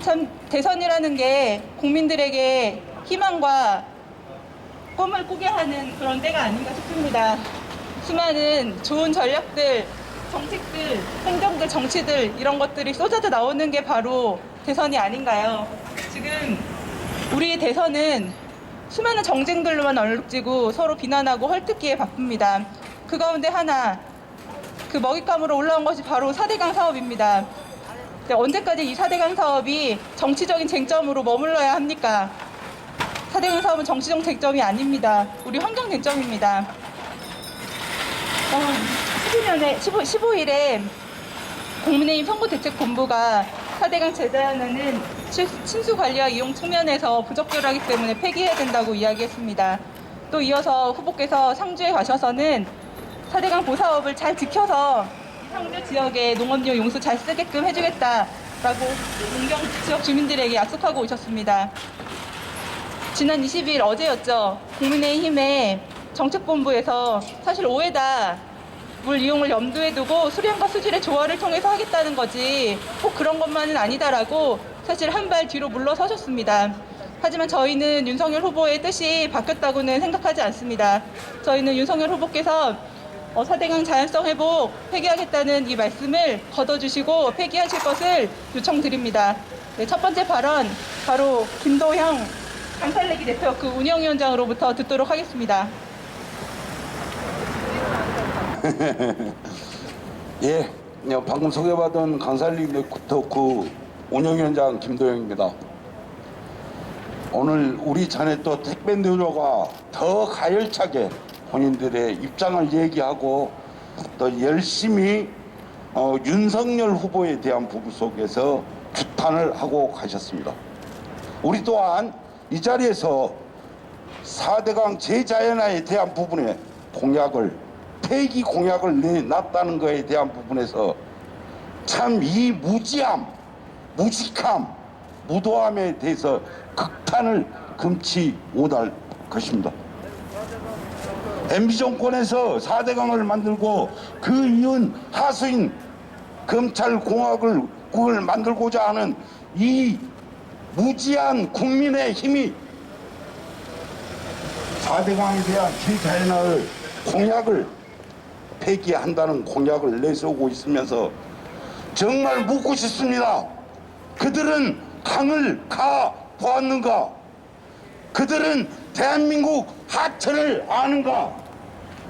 참 대선이라는 게 국민들에게 희망과 꿈을 꾸게 하는 그런 때가 아닌가 싶습니다. 수많은 좋은 전략들, 정책들, 행정들, 정치들 이런 것들이 쏟아져 나오는 게 바로 대선이 아닌가요? 지금 우리 대선은 수많은 정쟁들로만 얼룩지고 서로 비난하고 헐뜯기에 바쁩니다. 그 가운데 하나, 그 먹잇감으로 올라온 것이 바로 4대강 사업입니다. 언제까지 이 4대강 사업이 정치적인 쟁점으로 머물러야 합니까? 4대강 사업은 정치적 쟁점이 아닙니다. 우리 환경 쟁점입니다. 15일에 국민의힘 선거대책본부가 4대강 재단은 친수관리와 이용 측면에서 부적절하기 때문에 폐기해야 된다고 이야기했습니다. 또 이어서 후보께서 상주에 가셔서는 4대강 보사업을 잘 지켜서 상주 지역의 농업용 용수 잘 쓰게끔 해주겠다라고 문경 지역 주민들에게 약속하고 오셨습니다. 지난 20일 어제였죠. 국민의힘의 정책본부에서 사실 5회다 물 이용을 염두에 두고 수량과 수질의 조화를 통해서 하겠다는 거지 꼭 그런 것만은 아니다라고 사실 한 발 뒤로 물러서셨습니다. 하지만 저희는 윤석열 후보의 뜻이 바뀌었다고는 생각하지 않습니다. 저희는 윤석열 후보께서 4대강 자연성 회복 폐기하겠다는 이 말씀을 걷어주시고 폐기하실 것을 요청드립니다. 네, 첫 번째 발언 바로 김도형 강살래기 네트워크 운영위원장으로부터 듣도록 하겠습니다. 예, 방금 소개받은 강살래기 네트워크 운영위원장 김도영입니다. 오늘 우리 자네 또 택배 노조가 더 가열차게 본인들의 입장을 얘기하고 또 열심히 윤석열 후보에 대한 부분 속에서 규탄을 하고 가셨습니다. 우리 또한 이 자리에서 4대강 재자연화에 대한 부분에 폐기 공약을 내놨다는 것에 대한 부분에서 참 이 무지함, 무식함, 무도함에 대해서 극탄을 금치 못할 것입니다. MB 정권에서 4대강을 만들고 그 이은 하수인 검찰공화국을 만들고자 하는 이 무지한 국민의 힘이 4대강에 대한 재자연화의 공약을 폐기한다는 공약을 내세우고 있으면서 정말 묻고 싶습니다. 그들은 강을 가 보았는가? 그들은 대한민국 하천을 아는가?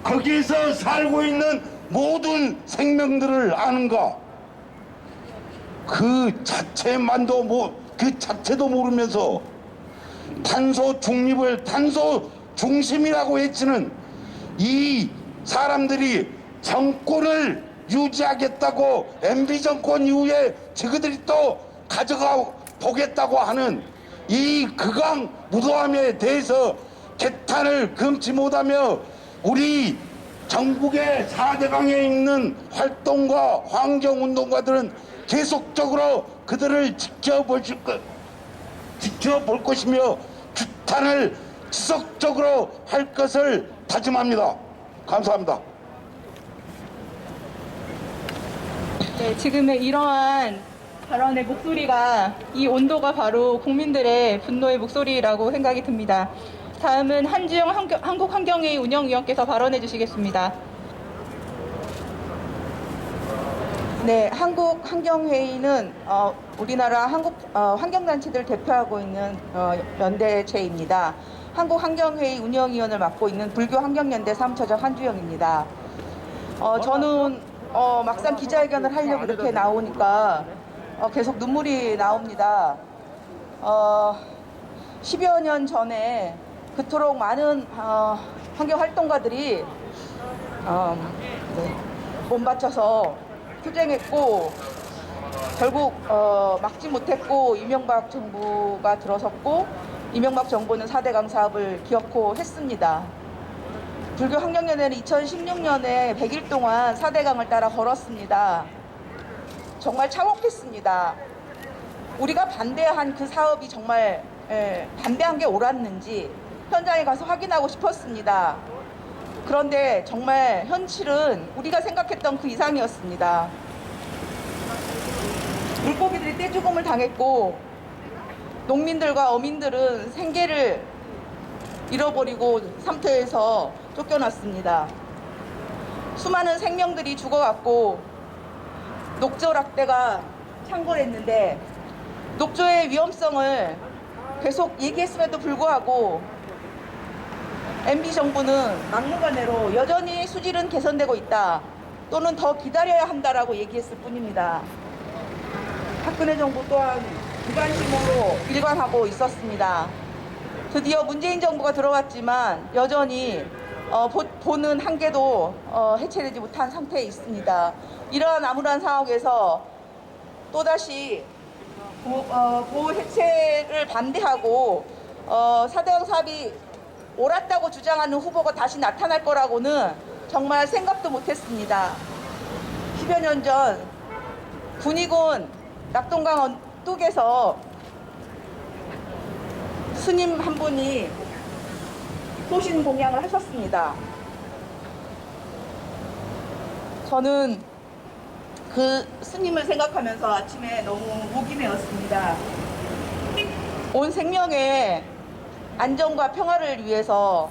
거기에서 살고 있는 모든 생명들을 아는가? 그 자체도 모르면서 탄소 중립을 탄소 중심이라고 외치는 이 사람들이 정권을 유지하겠다고 MB 정권 이후에 저그들이 또 가져가 보겠다고 하는 이 극악무도함에 대해서 개탄을 금치 못하며 우리 전국의 4대강에 있는 활동가 환경운동가들은 계속적으로 그들을 지켜볼 것이며 규탄을 지속적으로 할 것을 다짐합니다. 감사합니다. 네, 지금의 이러한 발언의 목소리가 이 온도가 바로 국민들의 분노의 목소리라고 생각이 듭니다. 다음은 한주영 한국환경회의 운영위원께서 발언해 주시겠습니다. 네, 한국환경회의는 우리나라 환경단체들 대표하고 있는 연대체입니다. 한국환경회의 운영위원을 맡고 있는 불교환경연대 사무처장 한주영입니다. 저는 막상 기자회견을 하려고 이렇게 나오니까 계속 눈물이 나옵니다. 10여 년 전에 그토록 많은 환경활동가들이 몸바쳐서 투쟁했고 결국 막지 못했고 이명박 정부가 들어섰고 이명박 정부는 4대강 사업을 기어코 했습니다. 불교환경연대는 2016년에 100일 동안 4대강을 따라 걸었습니다. 정말 참혹했습니다. 우리가 반대한 그 사업이 정말 반대한 게 옳았는지 현장에 가서 확인하고 싶었습니다. 그런데 정말 현실은 우리가 생각했던 그 이상이었습니다. 물고기들이 떼죽음을 당했고 농민들과 어민들은 생계를 잃어버리고 삼터에서 쫓겨났습니다. 수많은 생명들이 죽어갔고 녹조락대가 창궐했는데 녹조의 위험성을 계속 얘기했음에도 불구하고 MB 정부는 막무가내로 여전히 수질은 개선되고 있다 또는 더 기다려야 한다라고 얘기했을 뿐입니다. 박근혜 정부 또한 무관심으로 일관하고 있었습니다. 드디어 문재인 정부가 들어왔지만 여전히 보는 한계도 해체되지 못한 상태에 있습니다. 이러한 암울한 상황에서 또다시 보호 해체를 반대하고 4대강 사업이 옳았다고 주장하는 후보가 다시 나타날 거라고는 정말 생각도 못했습니다. 10여 년 전 군위군 낙동강 언뚝에서 스님 한 분이 소신 공양을 하셨습니다. 저는 그 스님을 생각하면서 아침에 너무 목이 메었습니다. 온 생명의 안전과 평화를 위해서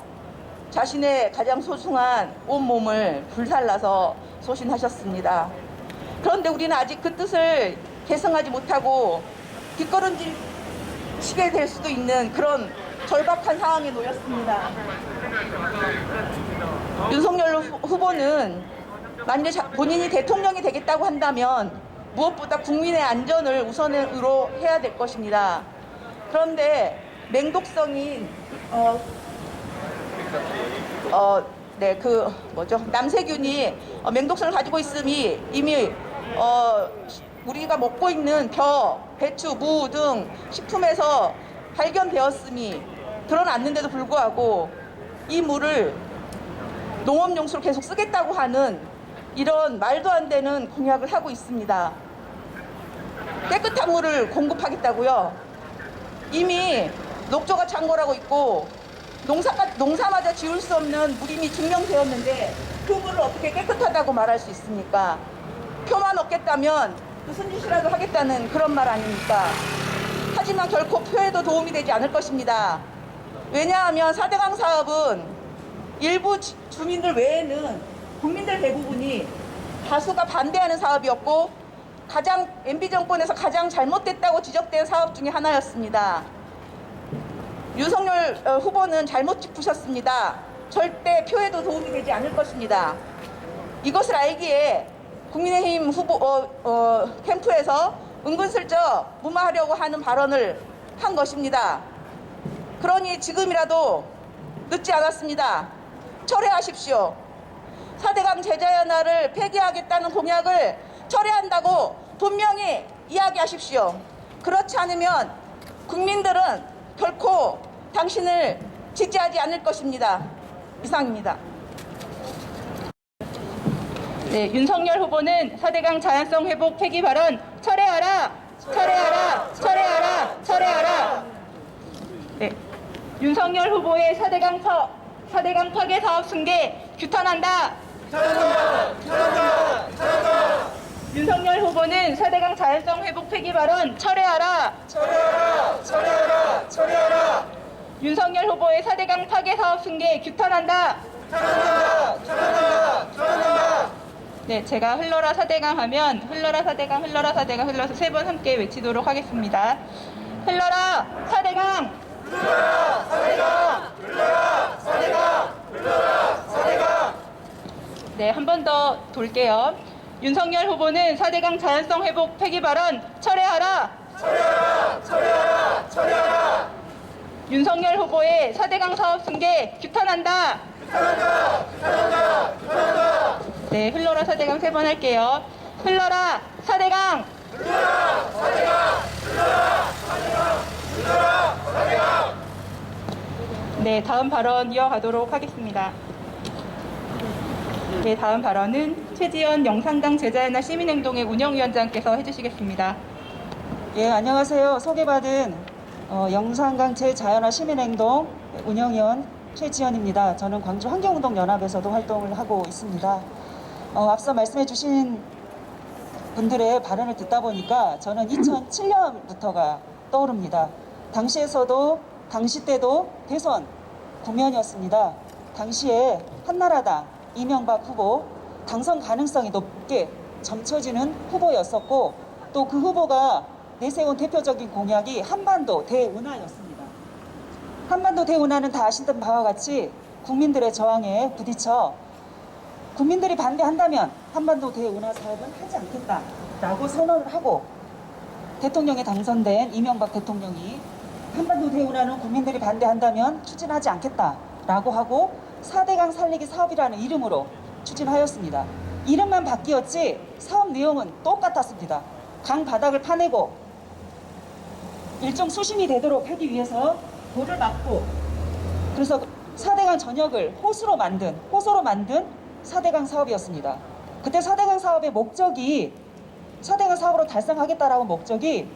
자신의 가장 소중한 온몸을 불살라서 소신하셨습니다. 그런데 우리는 아직 그 뜻을 계승하지 못하고 뒷걸음질치게 될 수도 있는 그런 절박한 상황에 놓였습니다. 윤석열 후보는 만약 본인이 대통령이 되겠다고 한다면 무엇보다 국민의 안전을 우선으로 해야 될 것입니다. 그런데 맹독성인 남세균이 맹독성을 가지고 있음이 이미 우리가 먹고 있는 벼, 배추, 무 등 식품에서 발견되었음이 드러났는데도 불구하고 이 물을 농업용수로 계속 쓰겠다고 하는 이런 말도 안 되는 공약을 하고 있습니다. 깨끗한 물을 공급하겠다고요. 이미 녹조가 창궐하고 있고 농사마저 지을 수 없는 물이 이미 증명되었는데 그 물을 어떻게 깨끗하다고 말할 수 있습니까? 표만 얻겠다면 무슨 짓이라도 하겠다는 그런 말 아닙니까? 하지만 결코 표에도 도움이 되지 않을 것입니다. 왜냐하면 4대강 사업은 일부 주민들 외에는 국민들 대부분이 다수가 반대하는 사업이었고 가장 MB 정권에서 가장 잘못됐다고 지적된 사업 중에 하나였습니다. 윤석열 후보는 잘못 짚으셨습니다. 절대 표에도 도움이 되지 않을 것입니다. 이것을 알기에 국민의힘 후보 캠프에서 은근슬쩍 무마하려고 하는 발언을 한 것입니다. 그러니 지금이라도 늦지 않았습니다. 철회하십시오. 4대강 제자연화를 폐기하겠다는 공약을 철회한다고 분명히 이야기하십시오. 그렇지 않으면 국민들은 결코 당신을 지지하지 않을 것입니다. 이상입니다. 네, 윤석열 후보는 4대강 자연성 회복 폐기 발언 철회하라, 철회하라, 철회하라, 철회하라. 네, 윤석열 후보의 4대강 파괴 사업 승계 규탄한다. 윤석열 후보는 4대강 자연성 회복 폐기 발언 철회하라. 철회하라! 철회하라! 철회하라! 윤석열 후보의 4대강 파괴 사업 승계 규탄한다. 철회한다! 철회한다! 철회한다! 네, 제가 흘러라 4대강 하면 흘러라 4대강, 흘러라 4대강, 흘러서 3번 함께 외치도록 하겠습니다. 흘러라 4대강! 흘러라! 4대강! 흘러라! 4대강! 흘러라! 4대강! 네, 한 번 더 돌게요. 윤석열 후보는 4대강 자연성 회복 폐기 발언 철회하라. 철회하라! 철회하라! 철회하라! 윤석열 후보의 4대강 사업 승계 규탄한다. 규탄한다! 규탄한다! 규탄한다! 네, 흘러라 4대강 3번 할게요. 흘러라 4대강! 흘러라! 4대강! 흘러라! 4대강! 흘러라! 4대강! 네, 다음 발언 이어가도록 하겠습니다. 네, 다음 발언은 최지연 영산강 제자연화 시민행동의 운영위원장께서 해주시겠습니다. 예, 안녕하세요. 소개받은 영산강 제자연화 시민행동 운영위원 최지연입니다. 저는 광주 환경운동연합에서도 활동을 하고 있습니다. 앞서 말씀해 주신 분들의 발언을 듣다 보니까 저는 2007년부터가 떠오릅니다. 당시 때도 대선 국면이었습니다. 당시에 한나라당 이명박 후보 당선 가능성이 높게 점쳐지는 후보였었고, 또 그 후보가 내세운 대표적인 공약이 한반도 대운하였습니다. 한반도 대운하는 다 아시던 바와 같이 국민들의 저항에 부딪혀 국민들이 반대한다면 한반도 대운하 사업은 하지 않겠다라고 선언을 하고, 대통령에 당선된 이명박 대통령이 한반도 대운하는 국민들이 반대한다면 추진하지 않겠다라고 하고 4대강 살리기 사업이라는 이름으로 추진하였습니다. 이름만 바뀌었지 사업 내용은 똑같았습니다. 강 바닥을 파내고 일종 수심이 되도록 하기 위해서 돌을 막고, 그래서 4대강 전역을 호수로 만든 4대강 사업이었습니다. 그때 4대강 사업의 목적이, 4대강 사업으로 달성하겠다라는 목적이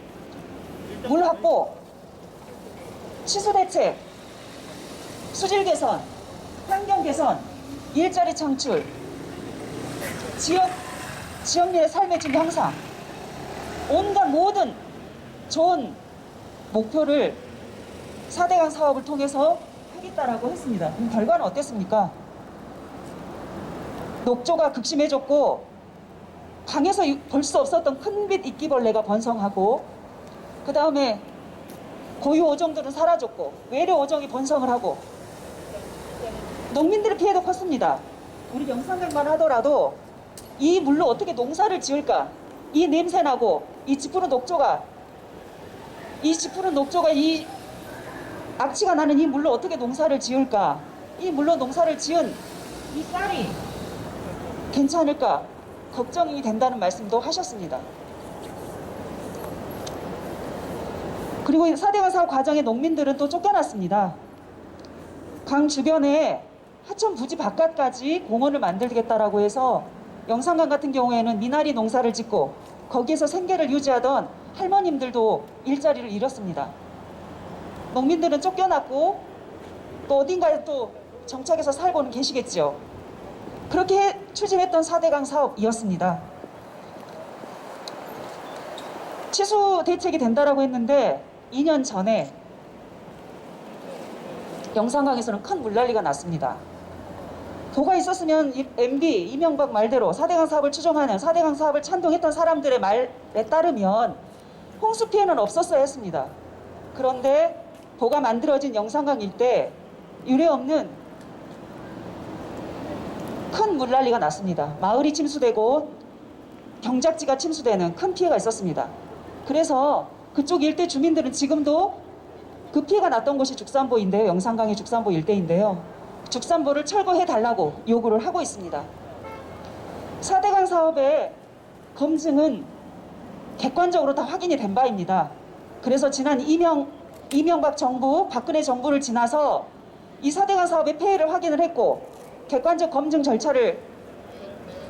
물 확보, 치수 대책, 수질 개선, 환경 개선, 일자리 창출, 지역민의 삶의 질 향상, 온갖 모든 좋은 목표를 4대강 사업을 통해서 하겠다라고 했습니다. 그럼 결과는 어땠습니까? 녹조가 극심해졌고, 강에서 볼 수 없었던 큰빛 이끼벌레가 번성하고, 그 다음에 고유 어종들은 사라졌고, 외래 어종이 번성을 하고, 농민들의 피해도 컸습니다. 우리 영산강만 하더라도 이 물로 어떻게 농사를 지을까? 이 냄새나고 이 짙푸른 녹조가 이 악취가 나는 이 물로 어떻게 농사를 지을까? 이 물로 농사를 지은 이 쌀이 괜찮을까? 걱정이 된다는 말씀도 하셨습니다. 그리고 4대강 사업 과정에 농민들은 또 쫓겨났습니다. 강 주변에 하천 부지 바깥까지 공원을 만들겠다라고 해서 영산강 같은 경우에는 미나리 농사를 짓고 거기에서 생계를 유지하던 할머님들도 일자리를 잃었습니다. 농민들은 쫓겨났고 또 어딘가에 또 정착해서 살고는 계시겠죠. 그렇게 추진했던 4대강 사업이었습니다. 치수 대책이 된다라고 했는데 2년 전에 영산강에서는 큰 물난리가 났습니다. 도가 있었으면 MB 이명박 말대로 4대강 사업을 추종하는 4대강 사업을 찬동했던 사람들의 말에 따르면 홍수 피해는 없었어야 했습니다. 그런데 도가 만들어진 영산강 일대 유례없는 큰 물난리가 났습니다. 마을이 침수되고 경작지가 침수되는 큰 피해가 있었습니다. 그래서 그쪽 일대 주민들은 지금도 그 피해가 났던 곳이 죽산보인데요. 영산강의 죽산보 일대인데요. 죽산보를 철거해달라고 요구를 하고 있습니다. 4대강 사업의 검증은 객관적으로 다 확인이 된 바입니다. 그래서 지난 이명박 정부, 박근혜 정부를 지나서 이 4대강 사업의 폐해를 확인을 했고 객관적 검증 절차를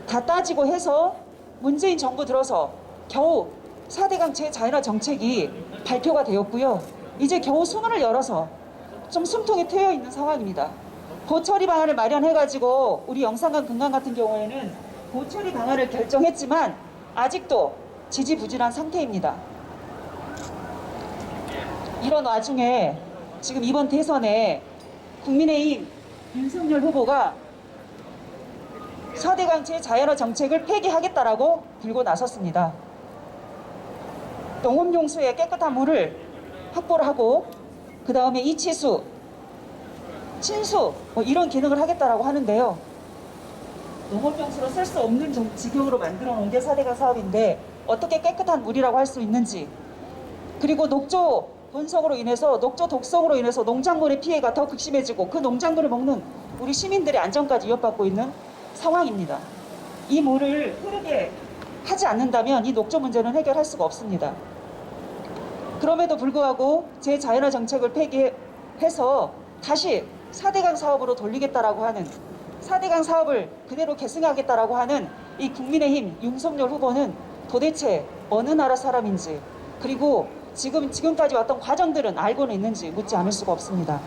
다 따지고 해서 문재인 정부 들어서 겨우 4대강 재자연화 정책이 발표가 되었고요. 이제 겨우 수문을 열어서 좀 숨통이 트여 있는 상황입니다. 고처리 방안을 마련해가지고 우리 영산강 금강 같은 경우에는 고처리 방안을 결정했지만 아직도 지지부진한 상태입니다. 이런 와중에 지금 이번 대선에 국민의힘 윤석열 후보가 4대강 재자연화 정책을 폐기하겠다라고 들고 나섰습니다. 농업용수의 깨끗한 물을 확보를 하고 그 다음에 이치수, 친수 이런 기능을 하겠다라고 하는데요. 농업용수로 쓸 수 없는 지경으로 만들어 놓은 게 4대강 사업인데 어떻게 깨끗한 물이라고 할 수 있는지, 그리고 녹조 본성으로 인해서 녹조 독성으로 인해서 농작물의 피해가 더 극심해지고 그 농작물을 먹는 우리 시민들의 안전까지 위협받고 있는 상황입니다. 이 물을 흐르게 하지 않는다면 이 녹조 문제는 해결할 수가 없습니다. 그럼에도 불구하고 재자연화 정책을 폐기해서 다시 4대강 사업으로 돌리겠다라고 하는, 4대강 사업을 그대로 계승하겠다라고 하는 이 국민의힘 윤석열 후보는 도대체 어느 나라 사람인지, 그리고 지금까지 왔던 과정들은 알고는 있는지 묻지 않을 수가 없습니다.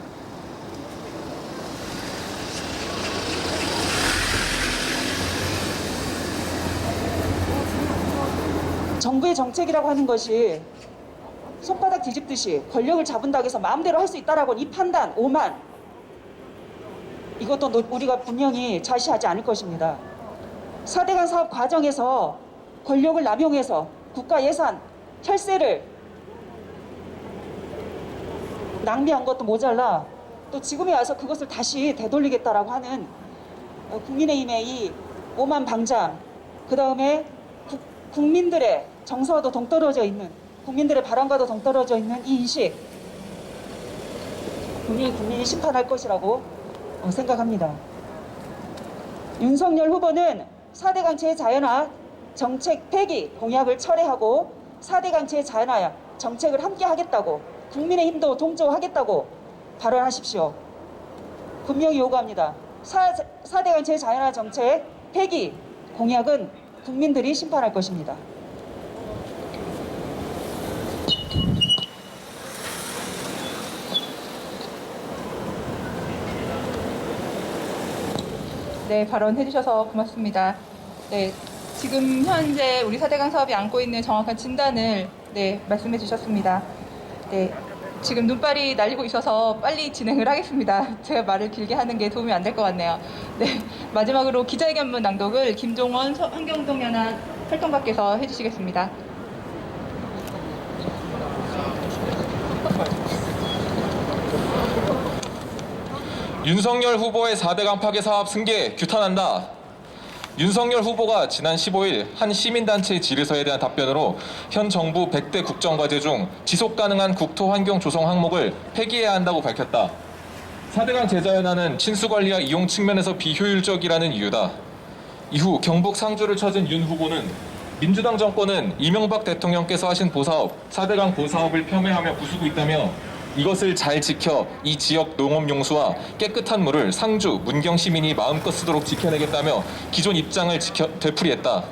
정부의 정책이라고 하는 것이 손바닥 뒤집듯이 권력을 잡은다고 해서 마음대로 할 수 있다라고 이 판단, 오만, 이것도 우리가 분명히 좌시하지 않을 것입니다. 4대강 사업 과정에서 권력을 남용해서 국가 예산, 혈세를 낭비한 것도 모자라 또 지금에 와서 그것을 다시 되돌리겠다라고 하는 국민의힘의 이 오만 방장, 그 다음에 국민들의 정서와도 동떨어져 있는, 국민들의 바람과도 동떨어져 있는 이 인식, 분명히 국민이 심판할 것이라고 생각합니다. 윤석열 후보는 4대강 재자연화 정책 폐기 공약을 철회하고 4대강 재자연화 정책을 함께 하겠다고, 국민의힘도 동조하겠다고 발언하십시오. 분명히 요구합니다. 4대강 재자연화 정책 폐기 공약은 국민들이 심판할 것입니다. 네, 발언해 주셔서 고맙습니다. 네, 지금 현재 우리 4대강 사업이 안고 있는 정확한 진단을 말씀해 주셨습니다. 네, 지금 눈발이 날리고 있어서 빨리 진행을 하겠습니다. 제가 말을 길게 하는 게 도움이 안 될 것 같네요. 네, 마지막으로 기자회견문 낭독을 김종원 환경운동연합 활동가께서 해주시겠습니다. 윤석열 후보의 4대강 파괴 사업 승계 규탄한다. 윤석열 후보가 지난 15일 한 시민단체 질의서에 대한 답변으로 현 정부 100대 국정과제 중 지속가능한 국토 환경 조성 항목을 폐기해야 한다고 밝혔다. 4대강 재자연화는 친수관리와 이용 측면에서 비효율적이라는 이유다. 이후 경북 상주를 찾은 윤 후보는 민주당 정권은 이명박 대통령께서 하신 보사업, 4대강 보사업을 폄훼하며 부수고 있다며 이것을 잘 지켜 이 지역 농업용수와 깨끗한 물을 상주, 문경 시민이 마음껏 쓰도록 지켜내겠다며 기존 입장을 되풀이했다.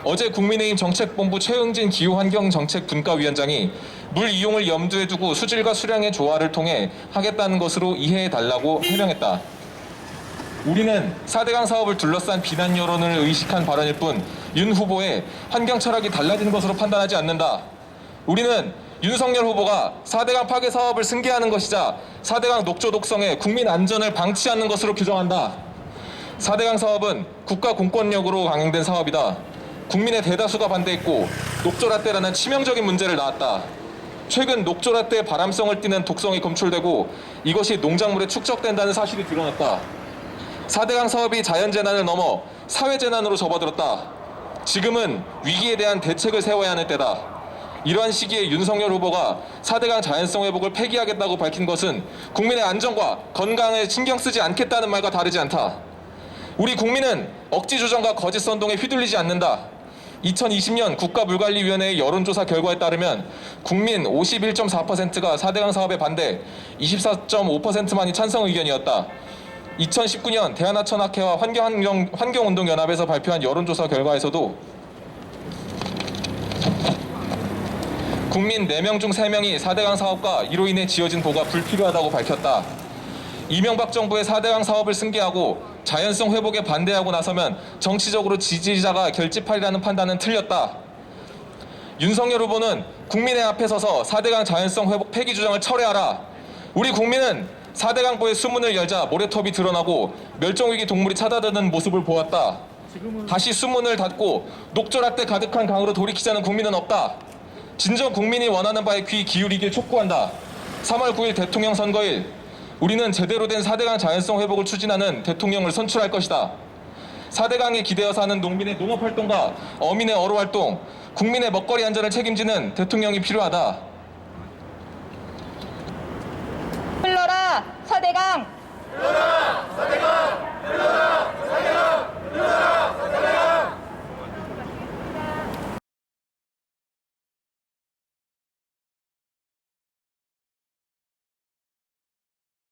어제 국민의힘 정책본부 최응진 기후환경정책분과위원장이 물 이용을 염두에 두고 수질과 수량의 조화를 통해 하겠다는 것으로 이해해달라고 해명했다. 우리는 4대강 사업을 둘러싼 비난 여론을 의식한 발언일 뿐 윤 후보의 환경 철학이 달라진 것으로 판단하지 않는다. 우리는 윤석열 후보가 4대강 파괴 사업을 승계하는 것이자 4대강 녹조 독성에 국민 안전을 방치하는 것으로 규정한다. 4대강 사업은 국가 공권력으로 강행된 사업이다. 국민의 대다수가 반대했고 녹조라떼라는 치명적인 문제를 낳았다. 최근 녹조라떼의 바람성을 띠는 독성이 검출되고 이것이 농작물에 축적된다는 사실이 드러났다. 4대강 사업이 자연재난을 넘어 사회재난으로 접어들었다. 지금은 위기에 대한 대책을 세워야 하는 때다. 이러한 시기에 윤석열 후보가 4대강 자연성 회복을 폐기하겠다고 밝힌 것은 국민의 안전과 건강에 신경 쓰지 않겠다는 말과 다르지 않다. 우리 국민은 억지 조정과 거짓 선동에 휘둘리지 않는다. 2020년 국가물관리위원회의 여론조사 결과에 따르면 국민 51.4%가 4대강 사업에 반대, 24.5%만이 찬성 의견이었다. 2019년 대한하천학회와 환경운동연합에서 발표한 여론조사 결과에서도 국민 4명 중 3명이 4대강 사업과 이로 인해 지어진 도가 불필요하다고 밝혔다. 이명박 정부의 4대강 사업을 승계하고 자연성 회복에 반대하고 나서면 정치적으로 지지자가 결집하리라는 판단은 틀렸다. 윤석열 후보는 국민의 앞에 서서 4대강 자연성 회복 폐기 주장을 철회하라. 우리 국민은 4대강보의 수문을 열자 모래톱이 드러나고 멸종위기 동물이 찾아드는 모습을 보았다. 다시 수문을 닫고 녹조라떼 가득한 강으로 돌이키자는 국민은 없다. 진정 국민이 원하는 바에 귀 기울이길 촉구한다. 3월 9일 대통령 선거일 우리는 제대로 된 4대강 자연성 회복을 추진하는 대통령을 선출할 것이다. 4대강에 기대어서 하는 농민의 농업활동과 어민의 어로활동, 국민의 먹거리 안전을 책임지는 대통령이 필요하다. 흘러라 4대강! 흘러라